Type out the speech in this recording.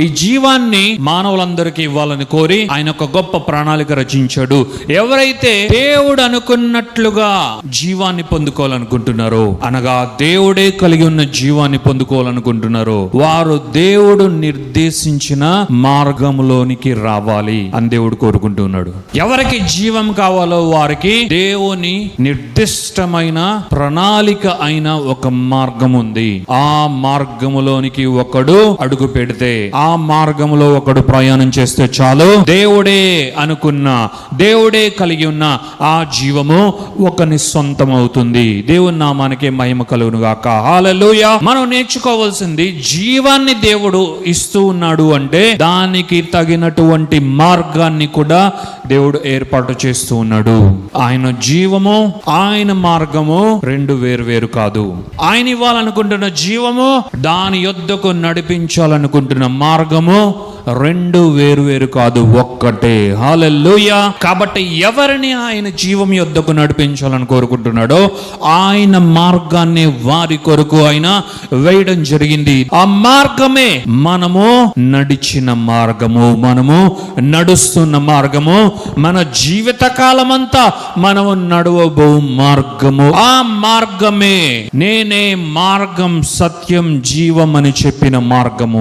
ఈ జీవాన్ని మానవులందరికీ ఇవ్వాలని కోరి ఆయన ఒక గొప్ప ప్రణాళిక రచించాడు. ఎవరైతే దేవుడు అనుకున్నట్లుగా జీవాన్ని పొందుకోవాలనుకుంటున్నారో, అనగా దేవుడే కలిగి ఉన్న జీవాన్ని పొందుకోవాలనుకుంటున్నారో, వారు దేవుడు నిర్దేశించిన మార్గంలోనికి రావాలి అని దేవుడు కోరుకుంటున్నాడు. ఎవరికి జీవం కావాలో వారికి దేవుని నిర్దిష్టమైన ప్రణాళిక అయిన ఒక మార్గం ఉంది. ఆ మార్గములోనికి ఒకడు అడుగు పెడితే, ఆ మార్గంలో ఒకడు ప్రయాణం చేస్తే చాలు, దేవుడే అనుకున్న, దేవుడే కలిగి ఉన్న ఆ జీవము ఒకని సొంతం అవుతుంది. దేవుని నామానికి మహిమ కలుగును గాక. హల్లెలూయా. మనం నేర్చుకోవాల్సింది, జీవాన్ని దేవుడు ఇస్తూ ఉన్నాడు అంటే దానికి తగినటువంటి మార్గాన్ని కూడా దేవుడు ఏర్పాటు చేస్తూ ఉన్నాడు. ఆయన జీవము, ఆయన మార్గము రెండు వేరు కాదు. ఆయన ఇవ్వాలనుకుంటున్న జీవము, దాని యొద్దకు నడిపించాలనుకుంటున్న మార్గము రెండు వేరు కాదు, ఒక్కటే. హల్లెలూయా. కాబట్టి ఎవరిని ఆయన జీవం యొద్దకు నడిపించాలని కోరుకుంటున్నాడో ఆయన మార్గాన్ని వారి కొరకు ఆయన వేయడం జరిగింది. ఆ మార్గమే మనము నడిచిన మార్గము, మనము నడుస్తున్న మార్గము, మన జీవిత కాలమంతా మనము నడవబో మార్గము. ఆ మార్గమే నేనే మార్గం, సత్యం, జీవం అని చెప్పిన మార్గము.